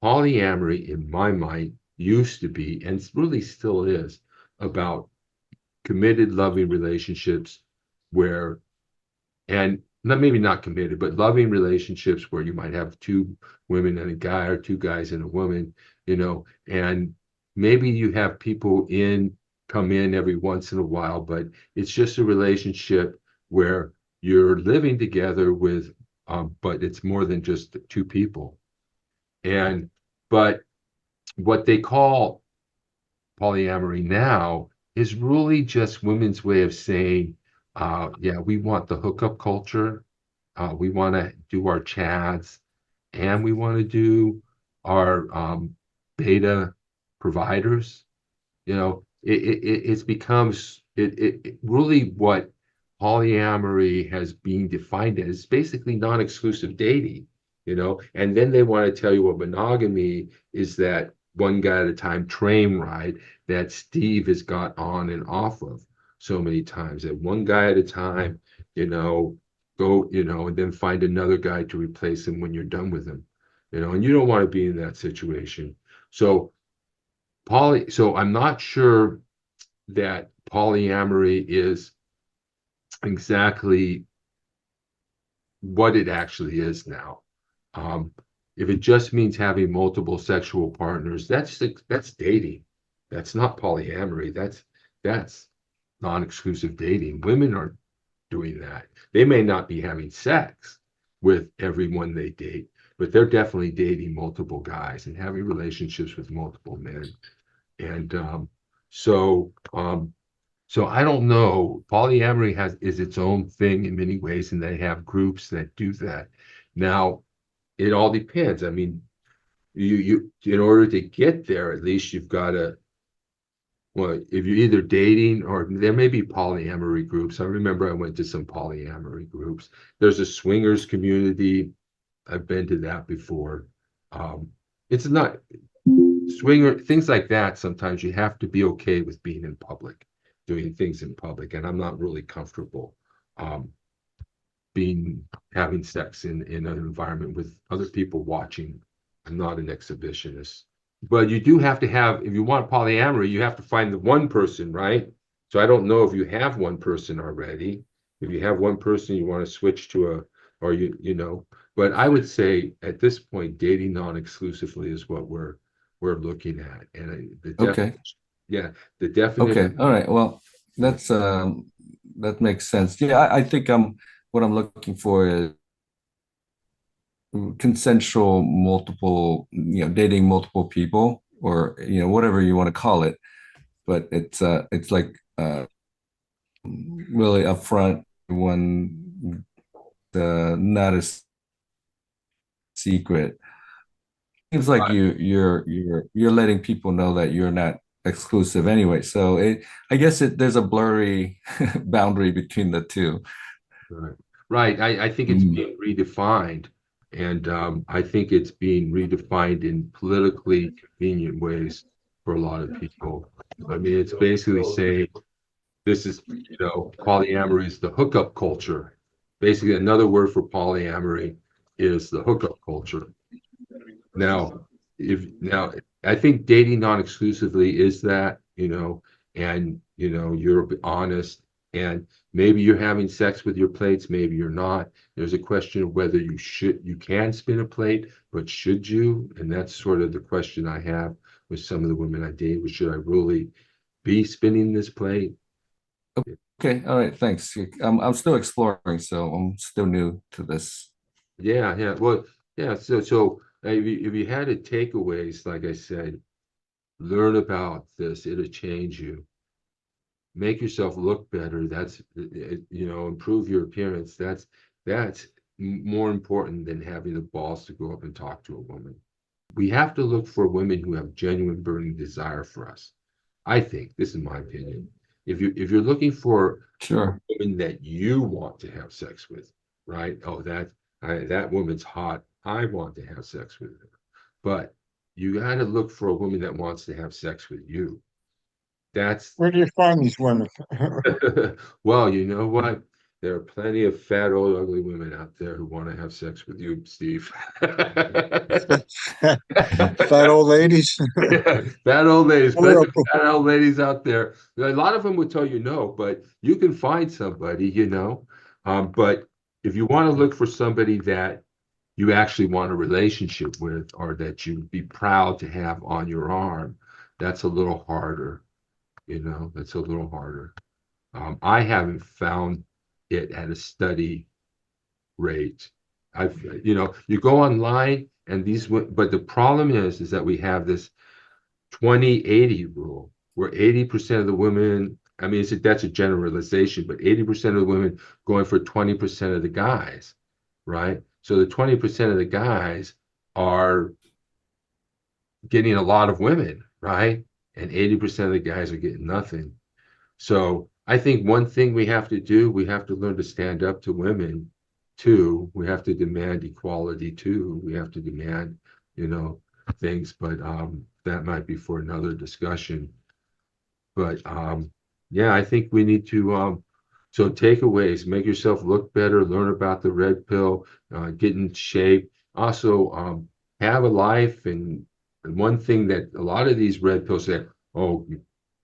polyamory, in my mind, used to be, and really still is, about committed, loving relationships where, and not, maybe not committed, but loving relationships where you might have two women and a guy, or two guys and a woman, and maybe you have people come in every once in a while, but it's just a relationship where you're living together with, but it's more than just two people. And, but what they call polyamory now is really just women's way of saying, yeah, we want the hookup culture. We want to do our chads, and we want to do our beta providers. It's becomes it really what polyamory has been defined as, basically non-exclusive dating. And then they want to tell you what monogamy is, that one guy at a time train ride that Steve has got on and off of so many times, that one guy at a time, go, and then find another guy to replace him when you're done with him, and you don't want to be in that situation. So so I'm not sure that polyamory is exactly what it actually is now. Um, if it just means having multiple sexual partners, that's dating. That's not polyamory. That's non-exclusive dating. Women aren't doing that. They may not be having sex with everyone they date, but they're definitely dating multiple guys and having relationships with multiple men. And so so I don't know. Polyamory is its own thing in many ways, and they have groups that do that. Now, it all depends. I mean, you in order to get there, at least you've got to, well, if you're either dating, or there may be polyamory groups. I remember I went to some polyamory groups. There's a swingers community. I've been to that before. Um, it's not swinger things like that. Sometimes you have to be okay with being in public, doing things in public, and I'm not really comfortable um, being having sex in an environment with other people watching. I'm not an exhibitionist. But you do have to have, if you want polyamory, you have to find the one person, right? So I don't know if you have one person already. If you have one person, you want to switch to or but I would say at this point, dating non-exclusively is what we're looking at. And the Okay. definition, yeah, the definition, Okay. All right. Well, yeah, that makes sense. Yeah, I think what I'm looking for is consensual multiple, dating multiple people, or whatever you want to call it. But it's like really upfront, one not a secret. Seems like right, you're letting people know that you're not exclusive anyway. So I guess there's a blurry boundary between the two. right, right. I think it's Mm. being redefined, and I think it's being redefined in politically convenient ways for a lot of people. I mean, it's basically saying this is, polyamory is the hookup culture. Basically, another word for polyamory is the hookup culture. Now, I think dating non-exclusively is that, and you're honest, and maybe you're having sex with your plates, maybe you're not. There's a question of whether you can spin a plate, but should you? And that's sort of the question I have with some of the women I date, was should I really be spinning this plate? Okay, all right, thanks. I'm still exploring, so I'm still new to this. Yeah, yeah. Well, yeah. So if you had a takeaways, like I said, learn about this. It'll change you. Make yourself look better. Improve your appearance. That's more important than having the balls to go up and talk to a woman. We have to look for women who have genuine burning desire for us. I think this is my opinion. If you're looking for a Sure. woman that you want to have sex with, right? Oh, that woman's hot. I want to have sex with her. But you got to look for a woman that wants to have sex with you. That's Where do you find these women? well, you know what? There are plenty of fat, old, ugly women out there who want to have sex with you, Steve. Fat old ladies. Fat old ladies, Or plenty a, of fat old ladies out there. A lot of them would tell you no, but you can find somebody, you know. But if you want to look for somebody that you actually want a relationship with or that you'd be proud to have on your arm, that's a little harder, you know, that's a little harder. I haven't found it at a study rate. I've, you know, you go online and these, but the problem is that we have this 20-80 rule where 80% of the women, I mean, that's a generalization, but 80% of the women going for 20% of the guys, right? So the 20% of the guys are getting a lot of women, right? And 80% of the guys are getting nothing. So I think one thing we have to do, we have to learn to stand up to women too. We have to demand equality too. We have to demand, you know, things, but that might be for another discussion. But yeah, I think we need to so takeaways, make yourself look better, learn about the red pill, get in shape. Also, have a life. And one thing that a lot of these red pills say, oh,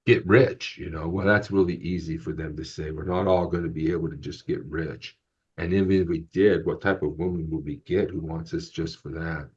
get rich, you know. Well, that's really easy for them to say. We're not all going to be able to just get rich. And even if we did, what type of woman would we get who wants us just for that?